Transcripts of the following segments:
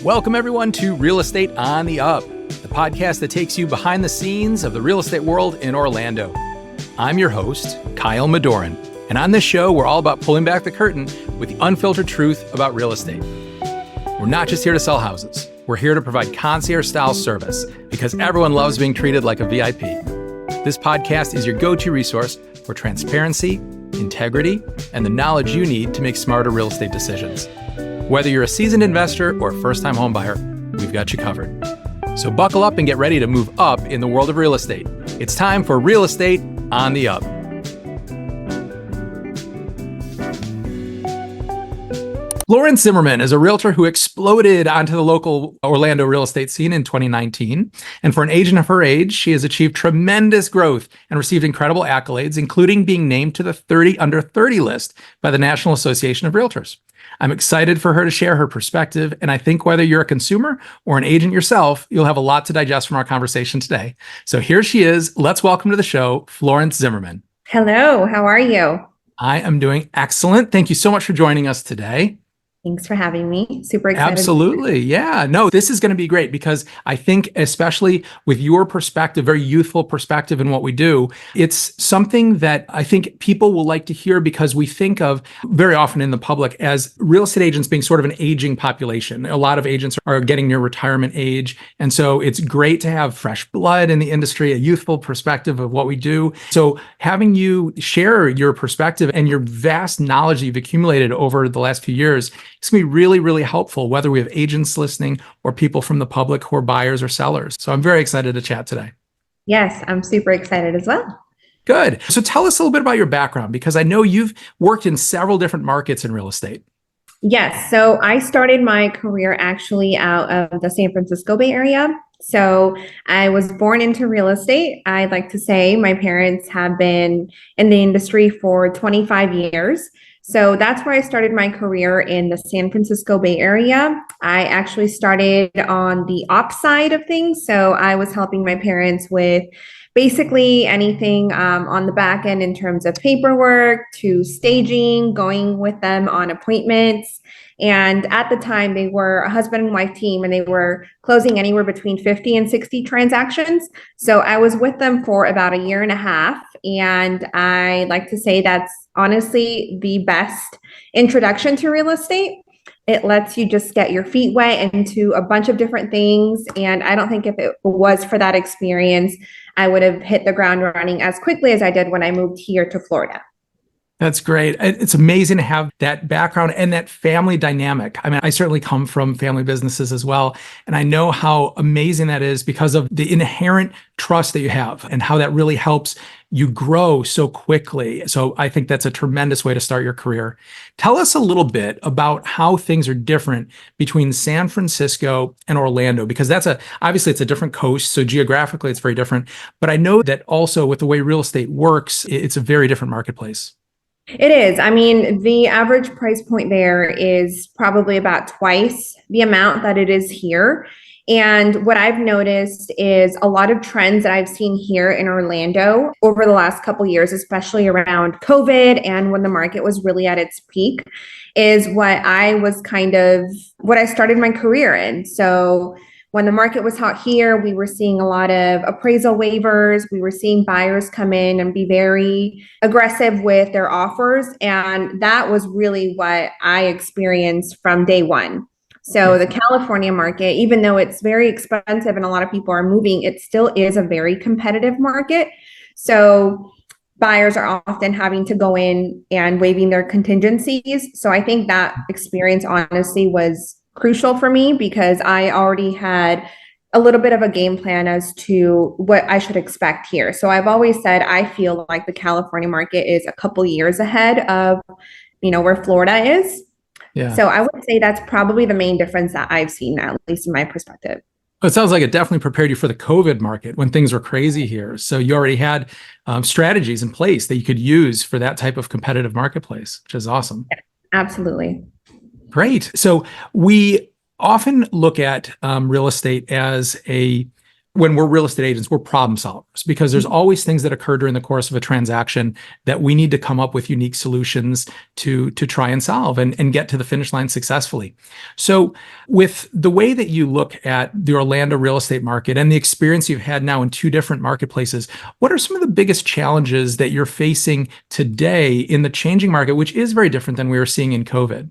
Welcome, everyone, to Real Estate on the Up, the podcast that takes you behind the scenes of the real estate world in Orlando. I'm your host, Kyle Madoran, and on this show, we're all about pulling back the curtain with the unfiltered truth about real estate. We're not just here to sell houses. We're here to provide concierge-style service because everyone loves being treated like a VIP. This podcast is your go-to resource for transparency, integrity, and the knowledge you need to make smarter real estate decisions. Whether you're a seasoned investor or a first-time homebuyer, we've got you covered. So buckle up and get ready to move up in the world of real estate. It's time for Real Estate on the Up. Florence Zimmerman is a realtor who exploded onto the local Orlando real estate scene in 2019. And for an agent of her age, she has achieved tremendous growth and received incredible accolades, including being named to the 30 under 30 list by the National Association of Realtors. I'm excited for her to share her perspective, and I think whether you're a consumer or an agent yourself, you'll have a lot to digest from our conversation today. So here she is. Let's welcome to the show, Florence Zimmerman. Hello, how are you? I am doing excellent. Thank you so much for joining us today. Thanks for having me. Super excited. Absolutely. Yeah. No, this is going to be great because I think, especially with your perspective, very youthful perspective in what we do, it's something that I think people will like to hear because we think of very often in the public as real estate agents being sort of an aging population. A lot of agents are getting near retirement age. And so it's great to have fresh blood in the industry, a youthful perspective of what we do. So having you share your perspective and your vast knowledge that you've accumulated over the last few years, it's going to be really, really helpful, whether we have agents listening or people from the public who are buyers or sellers. So I'm very excited to chat today. Yes, I'm super excited as well. Good. So tell us a little bit about your background, because I know you've worked in several different markets in real estate. Yes, so I started my career actually out of the San Francisco Bay Area. So I was born into real estate. I like to say my parents have been in the industry for 25 years. So that's where I started my career, in the San Francisco Bay Area. I actually started on the ops side of things. So I was helping my parents with basically anything on the back end in terms of paperwork to staging, going with them on appointments. And at the time, they were a husband and wife team, and they were closing anywhere between 50 and 60 transactions. So I was with them for about a year and a half. And I like to say that's honestly the best introduction to real estate. It lets you just get your feet wet into a bunch of different things. And I don't think if it was for that experience, I would have hit the ground running as quickly as I did when I moved here to Florida. That's great. It's amazing to have that background and that family dynamic. I mean, I certainly come from family businesses as well, and I know how amazing that is because of the inherent trust that you have and how that really helps you grow so quickly. So I think that's a tremendous way to start your career. Tell us a little bit about how things are different between San Francisco and Orlando, because obviously it's a different coast. So geographically it's very different, but I know that also with the way real estate works, it's a very different marketplace. It is. I mean, the average price point there is probably about twice the amount that it is here. And what I've noticed is a lot of trends that I've seen here in Orlando over the last couple of years, especially around COVID and when the market was really at its peak, is what I started my career in. So when the market was hot here, we were seeing a lot of appraisal waivers. We were seeing buyers come in and be very aggressive with their offers. And that was really what I experienced from day one. So the California market, even though it's very expensive and a lot of people are moving, it still is a very competitive market. So buyers are often having to go in and waiving their contingencies. So I think that experience honestly was crucial for me because I already had a little bit of a game plan as to what I should expect here. So I've always said I feel like the California market is a couple years ahead of, where Florida is. Yeah. So I would say that's probably the main difference that I've seen, at least in my perspective. It sounds like it definitely prepared you for the COVID market when things were crazy here. So you already had strategies in place that you could use for that type of competitive marketplace, which is awesome. Yeah, absolutely. Great. So we often look at real estate as a when we're real estate agents, we're problem solvers because there's always things that occur during the course of a transaction that we need to come up with unique solutions to try and solve and get to the finish line successfully. So with the way that you look at the Orlando real estate market and the experience you've had now in two different marketplaces, what are some of the biggest challenges that you're facing today in the changing market, which is very different than we were seeing in COVID?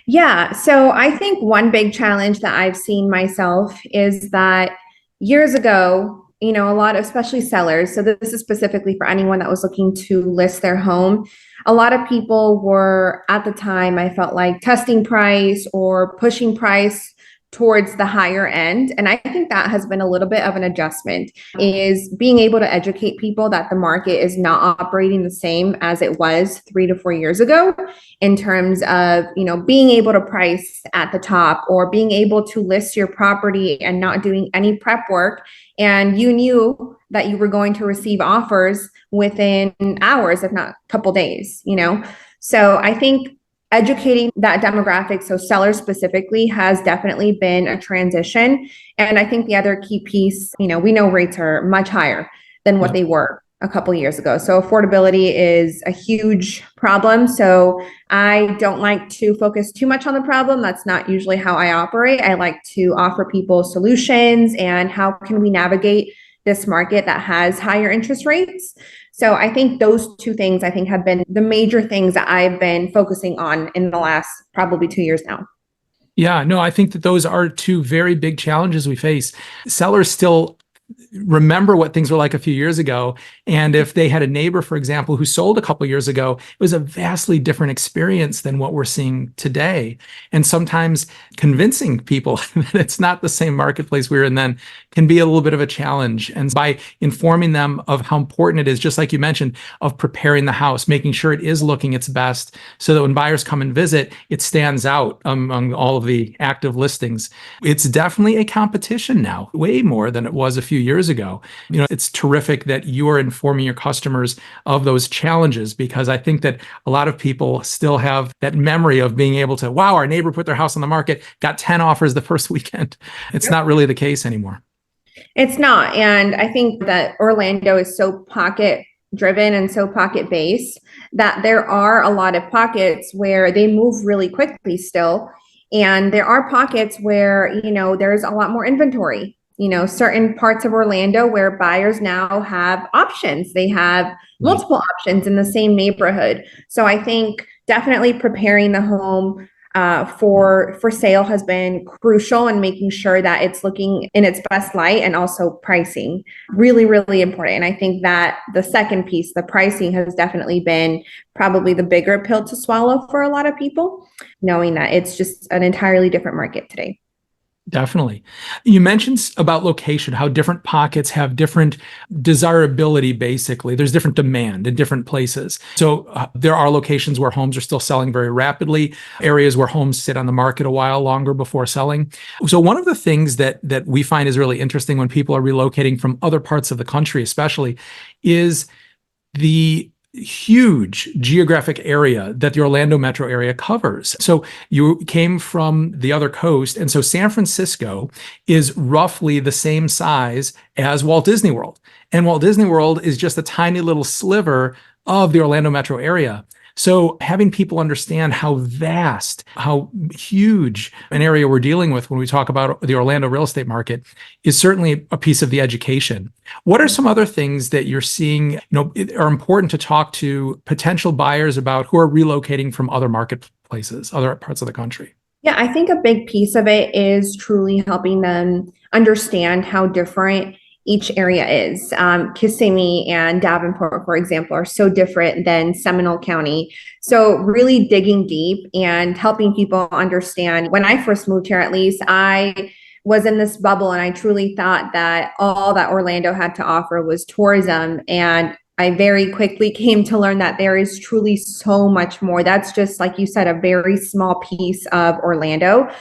Yeah, so I think one big challenge that I've seen myself is that years ago, a lot of, especially sellers, so this is specifically for anyone that was looking to list their home. A lot of people were at the time, I felt like testing price or pushing price towards the higher end. And I think that has been a little bit of an adjustment, is being able to educate people that the market is not operating the same as it was 3 to 4 years ago in terms of, being able to price at the top or being able to list your property and not doing any prep work. And you knew that you were going to receive offers within hours, if not a couple days, So I think educating that demographic, so sellers specifically, has definitely been a transition. And I think the other key piece, we know rates are much higher than what they were a couple years ago. So affordability is a huge problem. So I don't like to focus too much on the problem. That's not usually how I operate. I like to offer people solutions and how can we navigate this market that has higher interest rates. So I think those two things have been the major things that I've been focusing on in the last probably 2 years now. Yeah, no, I think that those are two very big challenges we face. Sellers still remember what things were like a few years ago. And if they had a neighbor, for example, who sold a couple years ago, it was a vastly different experience than what we're seeing today. And sometimes convincing people that it's not the same marketplace we were in then can be a little bit of a challenge. And by informing them of how important it is, just like you mentioned, of preparing the house, making sure it is looking its best so that when buyers come and visit, it stands out among all of the active listings. It's definitely a competition now, way more than it was a few years ago. It's terrific that you are informing your customers of those challenges, because I think that a lot of people still have that memory of being able to, wow, our neighbor put their house on the market, got 10 offers the first weekend. It's not really the case anymore. It's not. And I think that Orlando is so pocket driven and so pocket based that there are a lot of pockets where they move really quickly still. And there are pockets where, there's a lot more inventory. Certain parts of Orlando where buyers now have options. They have multiple options in the same neighborhood. So I think definitely preparing the home for sale has been crucial, and making sure that it's looking in its best light, and also pricing, really, really important. And I think that the second piece, the pricing, has definitely been probably the bigger pill to swallow for a lot of people, knowing that it's just an entirely different market today. Definitely. You mentioned about location, how different pockets have different desirability, basically. There's different demand in different places. So there are locations where homes are still selling very rapidly, areas where homes sit on the market a while longer before selling. So one of the things that we find is really interesting when people are relocating from other parts of the country, especially, is the huge geographic area that the Orlando metro area covers. So you came from the other coast, and so San Francisco is roughly the same size as Walt Disney World. And Walt Disney World is just a tiny little sliver of the Orlando metro area. So having people understand how vast, how huge an area we're dealing with when we talk about the Orlando real estate market is certainly a piece of the education. What are some other things that you're seeing, are important to talk to potential buyers about who are relocating from other marketplaces, other parts of the country? Yeah, I think a big piece of it is truly helping them understand how different each area is. Kissimmee and Davenport, for example, are so different than Seminole County. So really digging deep and helping people understand. When I first moved here, at least, I was in this bubble, and I truly thought that all that Orlando had to offer was tourism. And I very quickly came to learn that there is truly so much more. That's just, like you said, a very small piece of Orlando.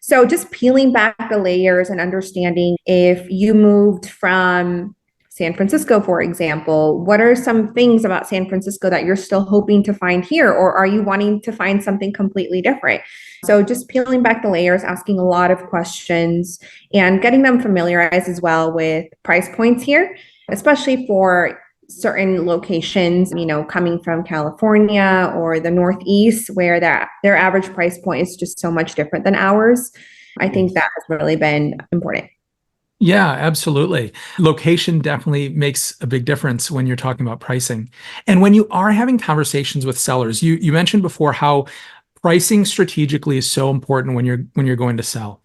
So just peeling back the layers and understanding, if you moved from San Francisco, for example. What are some things about San Francisco that you're still hoping to find here, or are you wanting to find something completely different? So just peeling back the layers, asking a lot of questions and getting them familiarized as well with price points here, especially for certain locations, coming from California or the Northeast, where their average price point is just so much different than ours. I think that has really been important. Yeah, absolutely. Location definitely makes a big difference when you're talking about pricing. And when you are having conversations with sellers, you mentioned before how pricing strategically is so important when you're going to sell.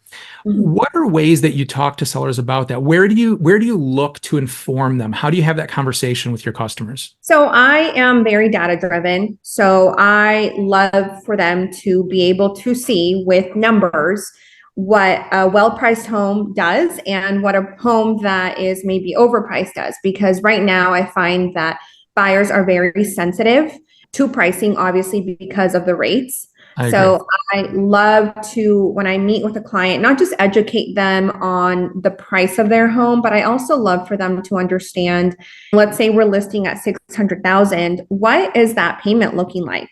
Mhm. What are ways that you talk to sellers about that? Where do you look to inform them? How do you have that conversation with your customers? So I am very data driven. So I love for them to be able to see with numbers what a well-priced home does and what a home that is maybe overpriced does. Because right now I find that buyers are very sensitive to pricing, obviously because of the rates. I agree. So I love to, when I meet with a client, not just educate them on the price of their home, but I also love for them to understand, let's say we're listing at 600,000. What is that payment looking like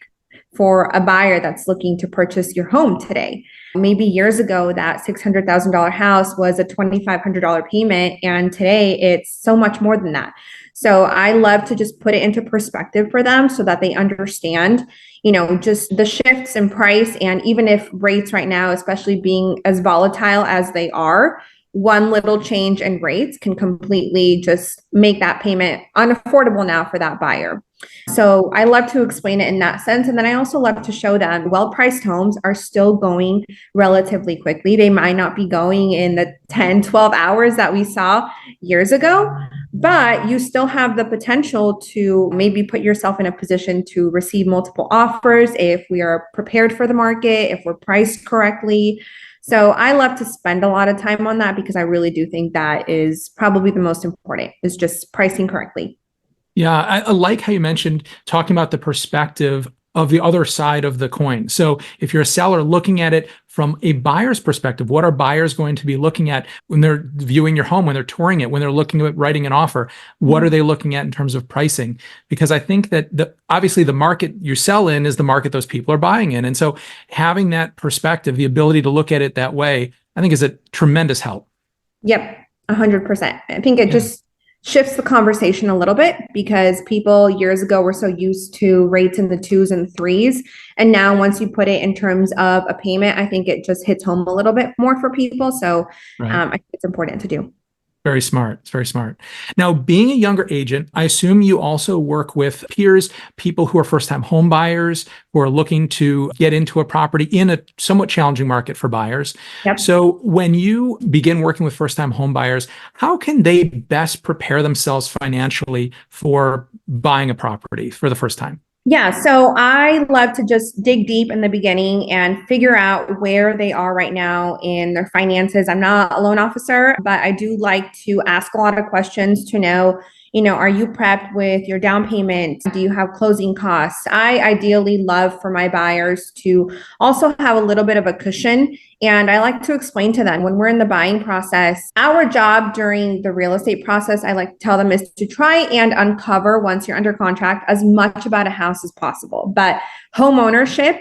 for a buyer that's looking to purchase your home today? Maybe years ago, that $600,000 house was a $2,500 payment, and today it's so much more than that. So I love to just put it into perspective for them so that they understand, just the shifts in price. And even if rates right now, especially being as volatile as they are, one little change in rates can completely just make that payment unaffordable now for that buyer. So I love to explain it in that sense. And then I also love to show them well-priced homes are still going relatively quickly. They might not be going in the 10, 12 hours that we saw years ago, but you still have the potential to maybe put yourself in a position to receive multiple offers if we are prepared for the market, if we're priced correctly. So I love to spend a lot of time on that because I really do think that is probably the most important, is just pricing correctly. Yeah, I like how you mentioned talking about the perspective of the other side of the coin. So if you're a seller looking at it from a buyer's perspective, what are buyers going to be looking at when they're viewing your home, when they're touring it, when they're looking at writing an offer? What are they looking at in terms of pricing? Because I think that obviously the market you sell in is the market those people are buying in. And so having that perspective, the ability to look at it that way, I think is a tremendous help. Yep, 100%. I think it Yeah. just shifts the conversation a little bit because people years ago were so used to rates in the twos and threes. And now once you put it in terms of a payment, I think it just hits home a little bit more for people. So Right. I think it's important to do. Very smart. It's very smart. Now, being a younger agent, I assume you also work with peers, people who are first-time home buyers, who are looking to get into a property in a somewhat challenging market for buyers. Yep. So when you begin working with first-time home buyers, how can they best prepare themselves financially for buying a property for the first time? Yeah, so I love to just dig deep in the beginning and figure out where they are right now in their finances. I'm not a loan officer, but I do like to ask a lot of questions to know, are you prepped with your down payment? Do you have closing costs? I ideally love for my buyers to also have a little bit of a cushion. And I like to explain to them when we're in the buying process, our job during the real estate process, I like to tell them, is to try and uncover, once you're under contract, as much about a house as possible. But home ownership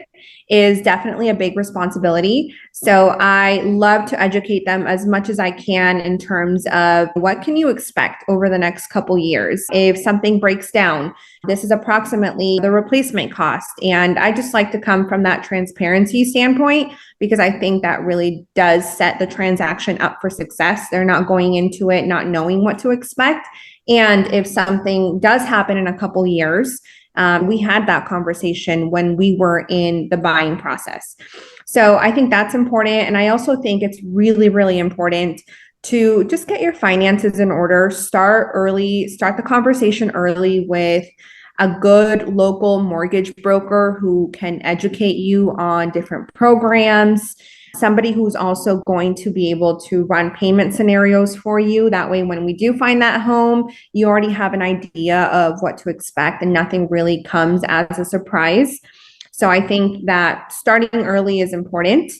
is definitely a big responsibility. So I love to educate them as much as I can in terms of what can you expect over the next couple years. If something breaks down, this is approximately the replacement cost. And I just like to come from that transparency standpoint because I think that really does set the transaction up for success. They're not going into it not knowing what to expect. And if something does happen in a couple years, we had that conversation when we were in the buying process. So I think that's important. And I also think it's really, really important to just get your finances in order. Start early, start the conversation early with a good local mortgage broker who can educate you on different programs, somebody who's also going to be able to run payment scenarios for you. That way, when we do find that home, you already have an idea of what to expect and nothing really comes as a surprise. So I think that starting early is important.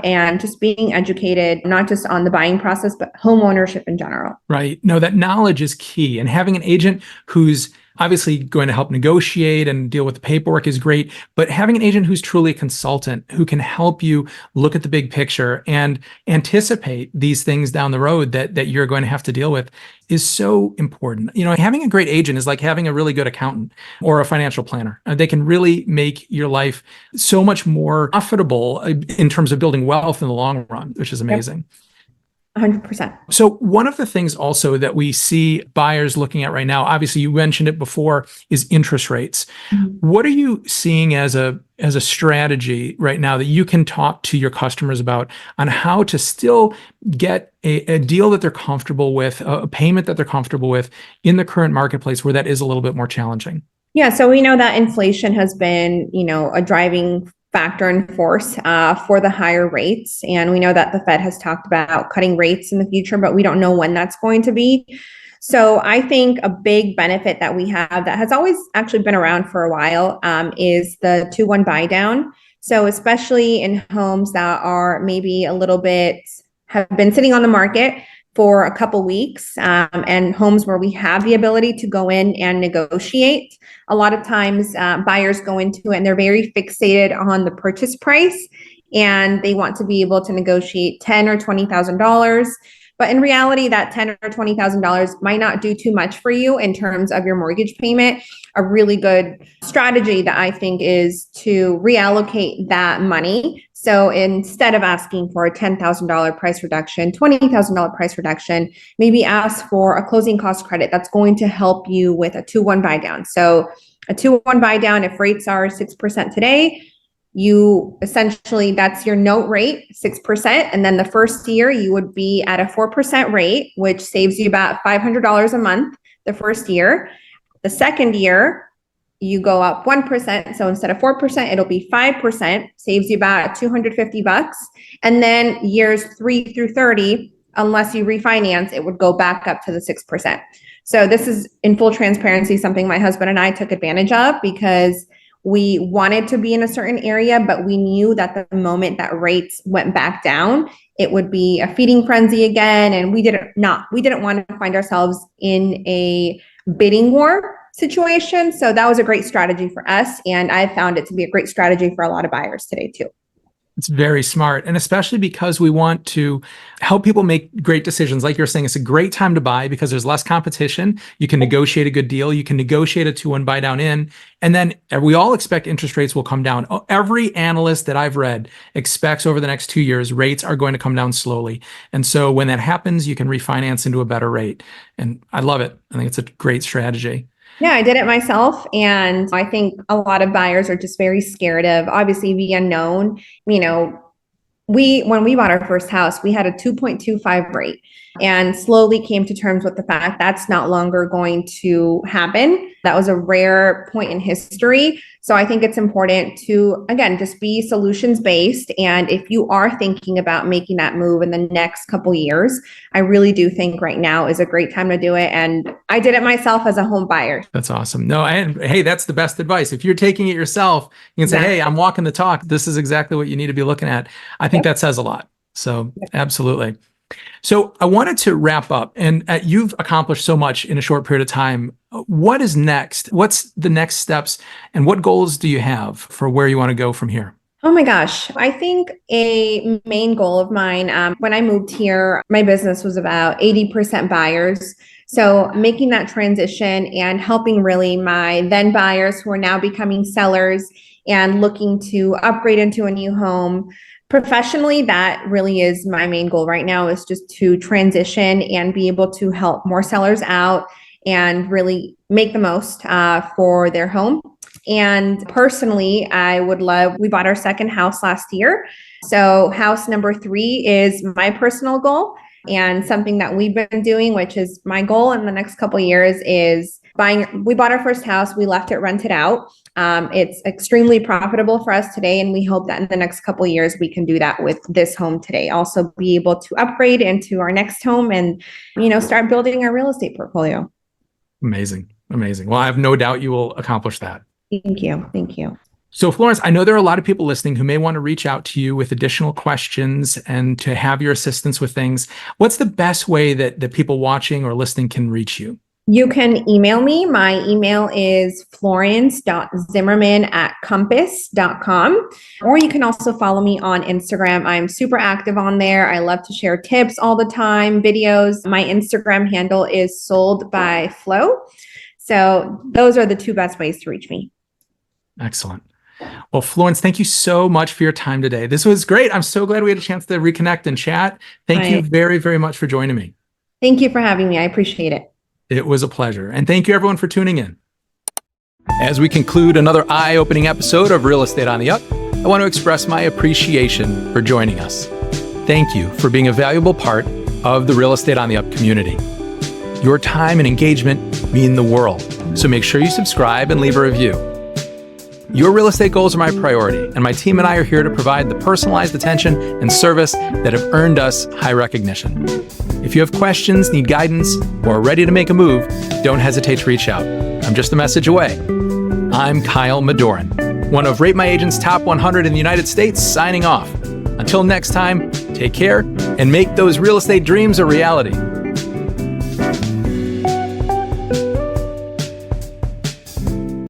and just being educated, not just on the buying process, but home ownership in general. Right. No, that knowledge is key. And having an agent who's obviously going to help negotiate and deal with the paperwork is great. But having an agent who's truly a consultant who can help you look at the big picture and anticipate these things down the road that you're going to have to deal with is so important. Having a great agent is like having a really good accountant or a financial planner. They can really make your life so much more profitable in terms of building wealth in the long run, which is amazing. Yep. 100%. So one of the things also that we see buyers looking at right now, obviously you mentioned it before, is interest rates. Mm-hmm. What are you seeing as a strategy right now that you can talk to your customers about on how to still get a deal that they're comfortable with, a payment that they're comfortable with in the current marketplace where that is a little bit more challenging? Yeah, so we know that inflation has been, a driving factor and force for the higher rates. And we know that the Fed has talked about cutting rates in the future, but we don't know when that's going to be. So I think a big benefit that we have that has always actually been around for a while is the 2-1 buy down. So especially in homes that are maybe a little bit have been sitting on the market for a couple weeks and homes where we have the ability to go in and negotiate. A lot of times buyers go into it and they're very fixated on the purchase price and they want to be able to negotiate $10,000 or $20,000. But in reality, that $10,000 or $20,000 might not do too much for you in terms of your mortgage payment. A really good strategy that I think is to reallocate that money. So instead of asking for a $10,000 price reduction, $20,000 price reduction, maybe ask for a closing cost credit that's going to help you with a 2-1 buy down. So a 2-1 buy down, if rates are 6% today, you essentially, that's your note rate, 6%. And then the first year you would be at a 4% rate, which saves you about $500 a month the first year. The second year, you go up 1%. So instead of 4%, it'll be 5%, saves you about $250. And then years 3 through 30, unless you refinance, it would go back up to the 6%. So this is, in full transparency, something my husband and I took advantage of because we wanted to be in a certain area, but we knew that the moment that rates went back down, it would be a feeding frenzy again. And we didn't want to find ourselves in a bidding war situation. So that was a great strategy for us. And I found it to be a great strategy for a lot of buyers today too. It's very smart. And especially because we want to help people make great decisions. Like you're saying, it's a great time to buy because there's less competition. You can negotiate a good deal. You can negotiate a 2-1 buy down in. And then we all expect interest rates will come down. Every analyst that I've read expects over the next 2 years, rates are going to come down slowly. And so when that happens, you can refinance into a better rate. And I love it. I think it's a great strategy. Yeah, I did it myself. And I think a lot of buyers are just very scared of, obviously, the unknown. When we bought our first house, we had a 2.25 rate and slowly came to terms with the fact that's not longer going to happen. That was a rare point in history. So I think it's important to, again, just be solutions based. And if you are thinking about making that move in the next couple years, I really do think right now is a great time to do it. And I did it myself as a home buyer. That's awesome. No, and hey, that's the best advice. If you're taking it yourself, you can say, hey, I'm walking the talk. This is exactly what you need to be looking at. I think that says a lot. So absolutely. So I wanted to wrap up, and you've accomplished so much in a short period of time. What is next? What's the next steps, and what goals do you have for where you want to go from here? Oh my gosh. I think a main goal of mine, when I moved here, my business was about 80% buyers. So making that transition and helping really my then buyers who are now becoming sellers and looking to upgrade into a new home. Professionally, that really is my main goal right now, is just to transition and be able to help more sellers out and really make the most for their home. And personally, we bought our second house last year. So house number 3 is my personal goal, and something that we've been doing, which is my goal in the next couple of years, is we bought our first house, we left it rented out. It's extremely profitable for us today, and we hope that in the next couple of years we can do that with this home today. Also be able to upgrade into our next home and, start building our real estate portfolio. Amazing. Well, I have no doubt you will accomplish that. Thank you. So Florence, I know there are a lot of people listening who may want to reach out to you with additional questions and to have your assistance with things. What's the best way that people watching or listening can reach you? You can email me. My email is florence.zimmerman@compass.com. Or you can also follow me on Instagram. I'm super active on there. I love to share tips all the time, videos. My Instagram handle is sold by Flo. So those are the two best ways to reach me. Excellent. Well, Florence, thank you so much for your time today. This was great. I'm so glad we had a chance to reconnect and chat. Thank you very, very much for joining me. Thank you for having me. I appreciate it. It was a pleasure. And thank you everyone for tuning in. As we conclude another eye-opening episode of Real Estate on the Up, I want to express my appreciation for joining us. Thank you for being a valuable part of the Real Estate on the Up community. Your time and engagement mean the world, so make sure you subscribe and leave a review. Your real estate goals are my priority, and my team and I are here to provide the personalized attention and service that have earned us high recognition. If you have questions, need guidance, or are ready to make a move, don't hesitate to reach out. I'm just a message away. I'm Kyle Madoran, one of Rate My Agent's top 100 in the United States, signing off. Until next time, take care and make those real estate dreams a reality.